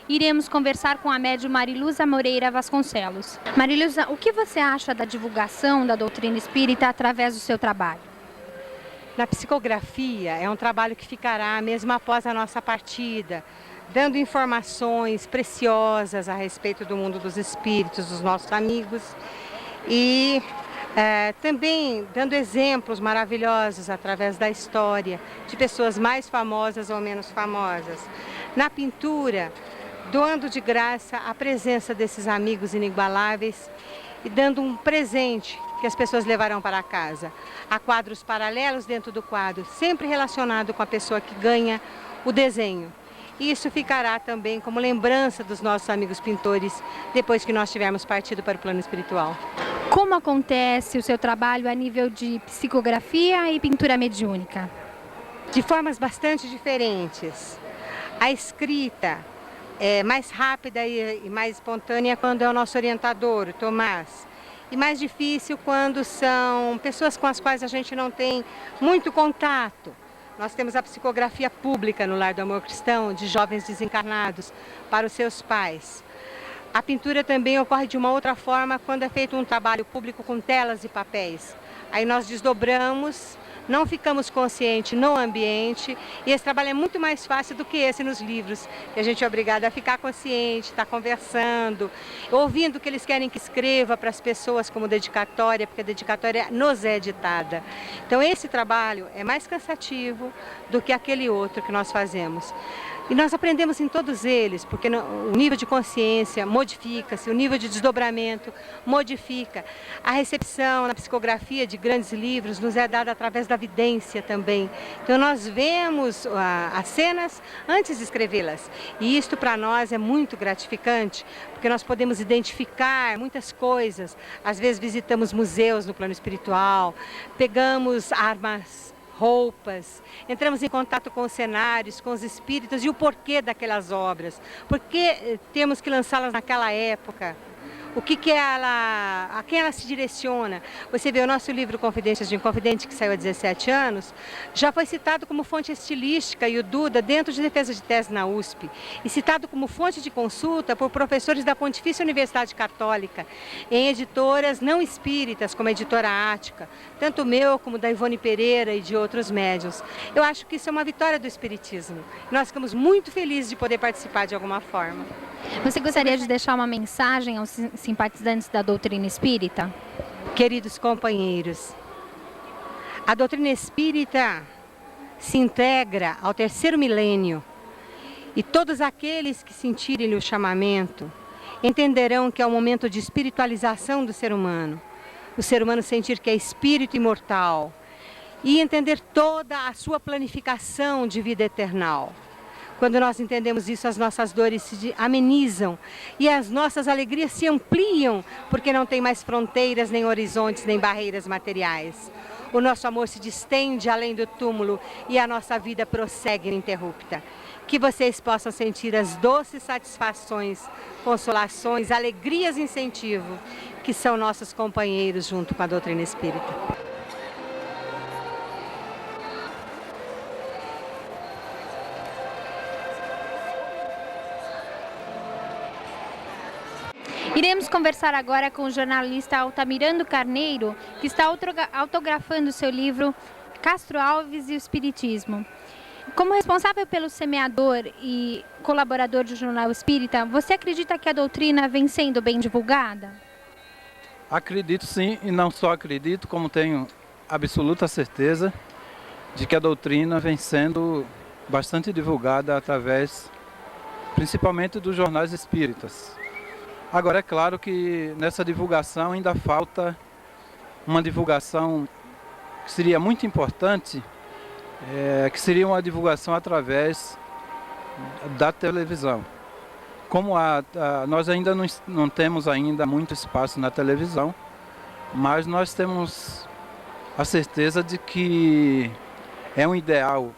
iremos conversar com a médium Mariluza Moreira Vasconcelos. Mariluza, o que você acha da divulgação da doutrina espírita através do seu trabalho? Na psicografia é um trabalho que ficará mesmo após a nossa partida, dando informações preciosas a respeito do mundo dos espíritos, dos nossos amigos e também dando exemplos maravilhosos através da história de pessoas mais famosas ou menos famosas. Na pintura, doando de graça a presença desses amigos inigualáveis e dando um presente que as pessoas levarão para casa. Há quadros paralelos dentro do quadro, sempre relacionado com a pessoa que ganha o desenho. E isso ficará também como lembrança dos nossos amigos pintores, depois que nós tivermos partido para o plano espiritual. Como acontece o seu trabalho a nível de psicografia e pintura mediúnica? De formas bastante diferentes. A escrita é mais rápida e mais espontânea quando é o nosso orientador, o Tomás. E mais difícil quando são pessoas com as quais a gente não tem muito contato. Nós temos a psicografia pública no Lar do Amor Cristão, de jovens desencarnados, para os seus pais. A pintura também ocorre de uma outra forma quando é feito um trabalho público com telas e papéis. Aí nós desdobramos, não ficamos conscientes no ambiente e esse trabalho é muito mais fácil do que esse nos livros. E a gente é obrigado a ficar consciente, estar conversando, ouvindo o que eles querem que escreva para as pessoas como dedicatória, porque a dedicatória nos é ditada. Então esse trabalho é mais cansativo do que aquele outro que nós fazemos. E nós aprendemos em todos eles, porque o nível de consciência modifica-se, o nível de desdobramento modifica. A recepção na psicografia de grandes livros nos é dada através da vidência também. Então nós vemos as cenas antes de escrevê-las. E isto para nós é muito gratificante, porque nós podemos identificar muitas coisas. Às vezes visitamos museus no plano espiritual, pegamos armas, roupas, entramos em contato com os cenários, com os espíritos e o porquê daquelas obras, por que temos que lançá-las naquela época, o que a quem ela se direciona. Você vê o nosso livro Confidências de Inconfidente, que saiu há 17 anos, já foi citado como fonte estilística e o Duda dentro de defesa de tese na USP, e citado como fonte de consulta por professores da Pontifícia Universidade Católica, em editoras não espíritas, como a editora Ática, tanto o meu como da Ivone Pereira e de outros médiuns. Eu acho que isso é uma vitória do espiritismo. Nós ficamos muito felizes de poder participar de alguma forma. Você gostaria de deixar uma mensagem aos simpatizantes da doutrina espírita? Queridos companheiros, a doutrina espírita se integra ao terceiro milênio e todos aqueles que sentirem o chamamento entenderão que é um momento de espiritualização do ser humano. O ser humano sentir que é espírito imortal e entender toda a sua planificação de vida eternal. Quando nós entendemos isso, as nossas dores se amenizam e as nossas alegrias se ampliam, porque não tem mais fronteiras, nem horizontes, nem barreiras materiais. O nosso amor se distende além do túmulo e a nossa vida prossegue ininterrupta. Que vocês possam sentir as doces satisfações, consolações, alegrias e incentivo, que são nossos companheiros junto com a doutrina espírita. Iremos conversar agora com o jornalista Altamirando Carneiro, que está autografando seu livro Castro Alves e o Espiritismo. Como responsável pelo semeador e colaborador do Jornal Espírita, você acredita que a doutrina vem sendo bem divulgada? Acredito sim, e não só acredito, como tenho absoluta certeza de que a doutrina vem sendo bastante divulgada através, principalmente dos jornais espíritas. Agora, é claro que nessa divulgação ainda falta uma divulgação que seria muito importante, que seria uma divulgação através da televisão. Como nós ainda não temos ainda muito espaço na televisão, mas nós temos a certeza de que é um ideal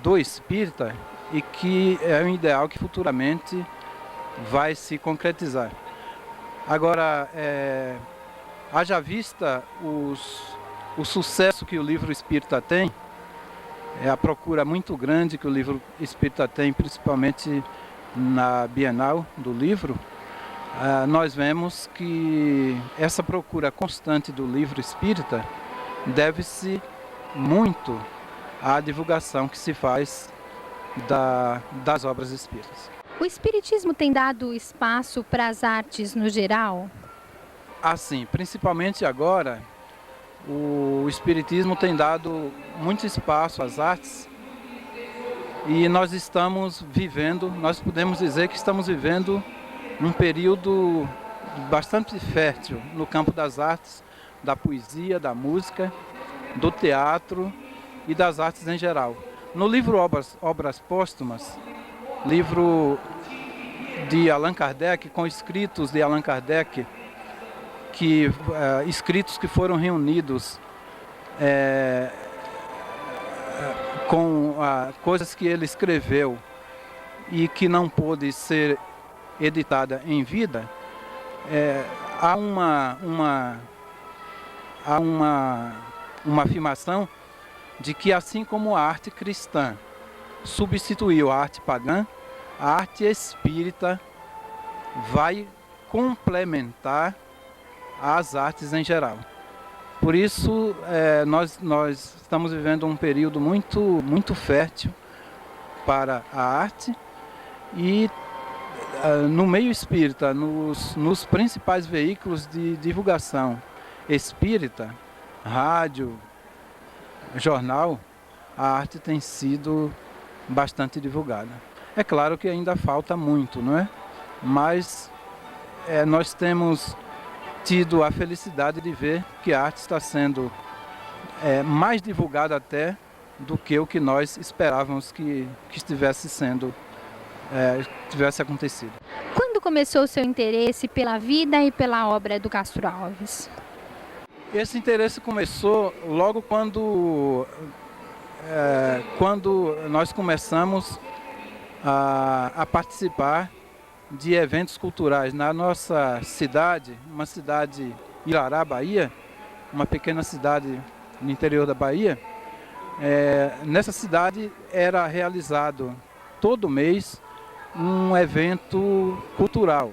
do espírita e que é um ideal que futuramente vai se concretizar. Agora, haja vista o sucesso que o livro espírita tem, a procura muito grande que o livro espírita tem, principalmente na Bienal do Livro, nós vemos que essa procura constante do livro espírita deve-se muito à divulgação que se faz das obras espíritas. O espiritismo tem dado espaço para as artes no geral? Assim, principalmente agora, o espiritismo tem dado muito espaço às artes e nós podemos dizer que estamos vivendo um período bastante fértil no campo das artes, da poesia, da música, do teatro e das artes em geral. No livro Obras Póstumas, livro de Allan Kardec, com escritos de Allan Kardec, escritos que foram reunidos com coisas que ele escreveu e que não pôde ser editada em vida, há uma afirmação de que, assim como a arte cristã substituiu a arte pagã, a arte espírita vai complementar as artes em geral. Por isso, nós estamos vivendo um período muito fértil para a arte e no meio espírita, nos principais veículos de divulgação espírita, rádio, jornal, a arte tem sido bastante divulgada. É claro que ainda falta muito, não é? Mas nós temos tido a felicidade de ver que a arte está sendo mais divulgada até do que o que nós esperávamos que tivesse acontecido. Quando começou o seu interesse pela vida e pela obra do Castro Alves? Esse interesse começou logo quando nós começamos a participar de eventos culturais. Na nossa cidade, uma cidade, Irará, Bahia, uma pequena cidade no interior da Bahia, nessa cidade era realizado todo mês um evento cultural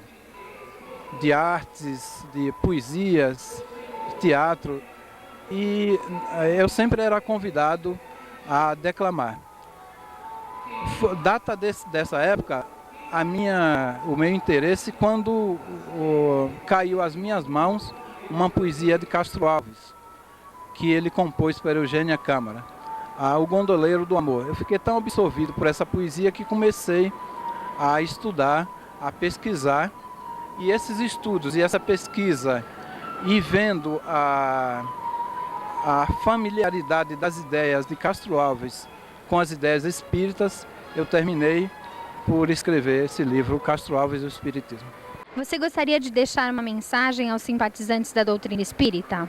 de artes, de poesias, de teatro, e eu sempre era convidado a declamar. Data dessa época, o meu interesse quando caiu às minhas mãos uma poesia de Castro Alves, que ele compôs para Eugênia Câmara, O Gondoleiro do Amor. Eu fiquei tão absorvido por essa poesia que comecei a estudar, a pesquisar, e esses estudos e essa pesquisa, e vendo a familiaridade das ideias de Castro Alves com as ideias espíritas, eu terminei por escrever esse livro, Castro Alves e o Espiritismo. Você gostaria de deixar uma mensagem aos simpatizantes da doutrina espírita?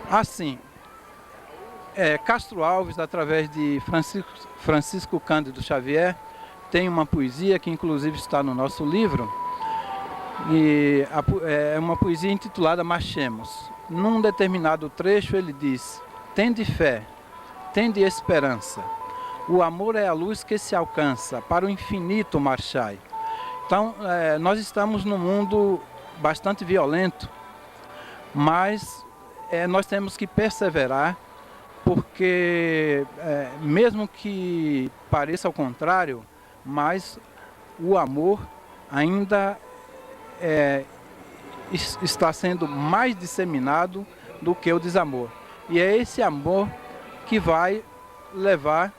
Assim, Castro Alves, através de Francisco Cândido Xavier, tem uma poesia que inclusive está no nosso livro, e é uma poesia intitulada Marchemos. Num determinado trecho ele diz: tende fé, tende esperança, o amor é a luz que se alcança, para o infinito marchai. Então, nós estamos num mundo bastante violento, mas nós temos que perseverar, porque mesmo que pareça ao contrário, mas o amor ainda está sendo mais disseminado do que o desamor. E é esse amor que vai levar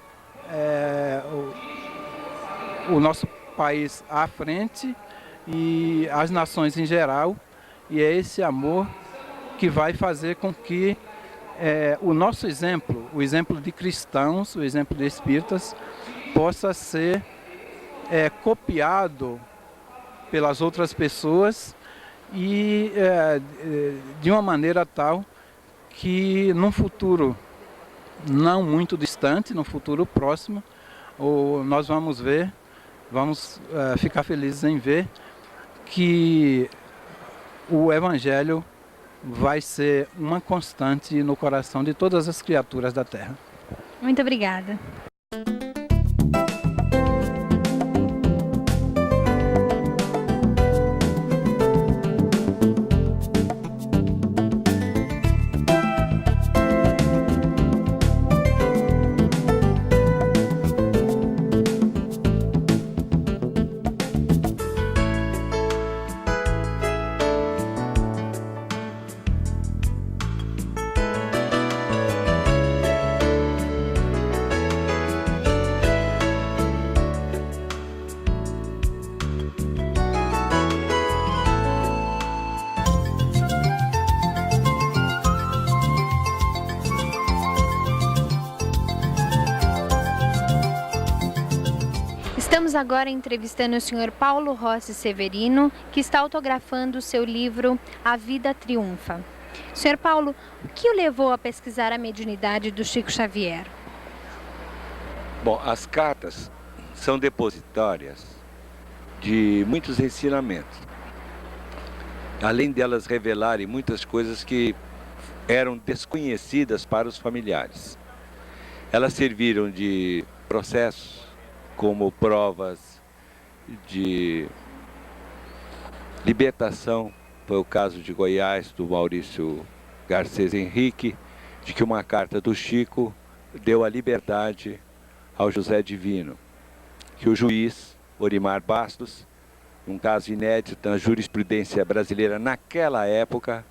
o nosso país à frente e as nações em geral, e é esse amor que vai fazer com que o nosso exemplo, o exemplo de cristãos, o exemplo de espíritas, possa ser copiado pelas outras pessoas e de uma maneira tal que num futuro não muito distante, no futuro próximo, nós vamos ficar felizes em ver que o Evangelho vai ser uma constante no coração de todas as criaturas da Terra. Muito obrigada. Estamos agora entrevistando o senhor Paulo Rossi Severino, que está autografando o seu livro A Vida Triunfa. Senhor Paulo, o que o levou a pesquisar a mediunidade do Chico Xavier? Bom, as cartas são depositárias de muitos ensinamentos. Além delas revelarem muitas coisas que eram desconhecidas para os familiares. Elas serviram de processos, como provas de libertação. Foi o caso de Goiás, do Maurício Garcês Henrique, de que uma carta do Chico deu a liberdade ao José Divino, que o juiz Orimar Bastos, um caso inédito na jurisprudência brasileira naquela época,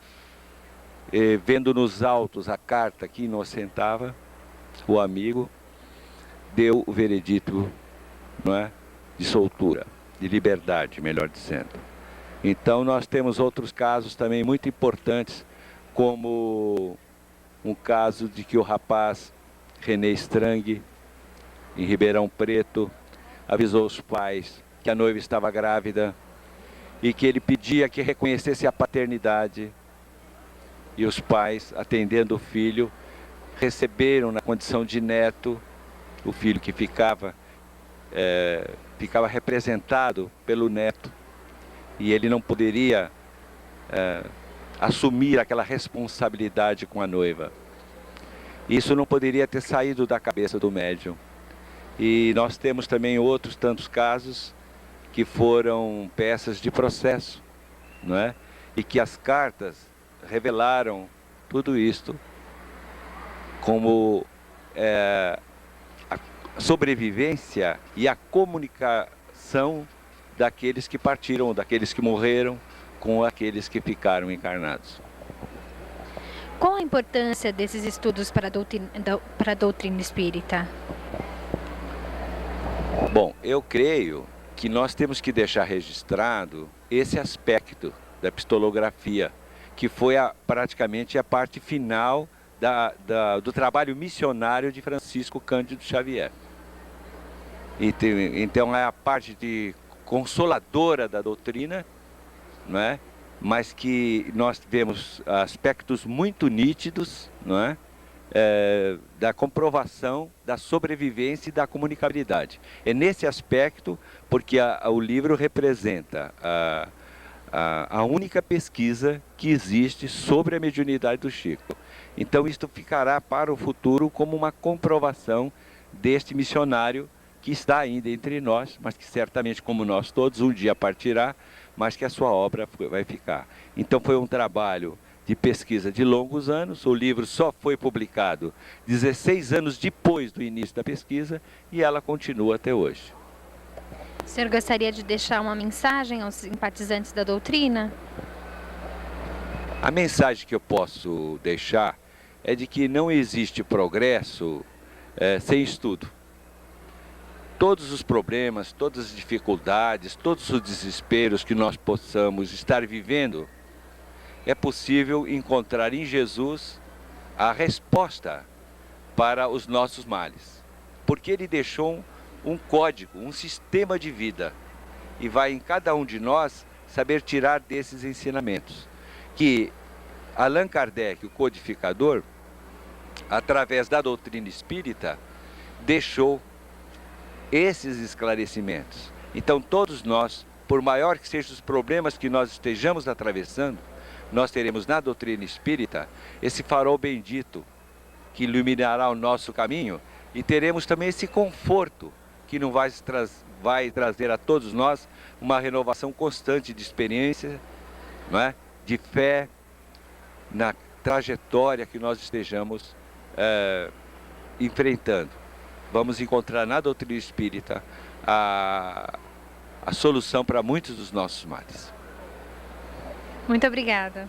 vendo nos autos a carta que inocentava o amigo, deu o veredito, não é, de soltura, de liberdade, melhor dizendo. Então nós temos outros casos também muito importantes, como um caso de que o rapaz René Strang, em Ribeirão Preto, avisou os pais que a noiva estava grávida e que ele pedia que reconhecesse a paternidade. E os pais, atendendo o filho, receberam na condição de neto o filho que ficava representado pelo neto. E ele não poderia assumir aquela responsabilidade com a noiva. Isso não poderia ter saído da cabeça do médium. E nós temos também outros tantos casos que foram peças de processo, não é? E que as cartas revelaram tudo isto como a sobrevivência e a comunicação daqueles que partiram, daqueles que morreram, com aqueles que ficaram encarnados. Qual a importância desses estudos para a doutrina espírita? Bom, eu creio que nós temos que deixar registrado esse aspecto da epistolografia, que foi praticamente a parte final do trabalho missionário de Francisco Cândido Xavier. Então é a parte consoladora da doutrina, não é? Mas que nós vemos aspectos muito nítidos, não é? Da comprovação da sobrevivência e da comunicabilidade. É nesse aspecto porque o livro representa a única pesquisa que existe sobre a mediunidade do Chico. Então isto ficará para o futuro como uma comprovação deste missionário que está ainda entre nós, mas que certamente, como nós todos, um dia partirá, mas que a sua obra vai ficar. Então foi um trabalho de pesquisa de longos anos. O livro só foi publicado 16 anos depois do início da pesquisa e ela continua até hoje. O senhor gostaria de deixar uma mensagem aos simpatizantes da doutrina? A mensagem que eu posso deixar é de que não existe progresso sem estudo. Todos os problemas, todas as dificuldades, todos os desesperos que nós possamos estar vivendo, é possível encontrar em Jesus a resposta para os nossos males. Porque ele deixou um código, um sistema de vida. E vai em cada um de nós saber tirar desses ensinamentos. Que Allan Kardec, o codificador, através da doutrina espírita, deixou esses esclarecimentos. Então todos nós, por maior que sejam os problemas que nós estejamos atravessando, nós teremos na doutrina espírita esse farol bendito que iluminará o nosso caminho e teremos também esse conforto que não vai trazer a todos nós uma renovação constante de experiência, não é? De fé na trajetória que nós estejamos enfrentando. Vamos encontrar na doutrina espírita a solução para muitos dos nossos males. Muito obrigada.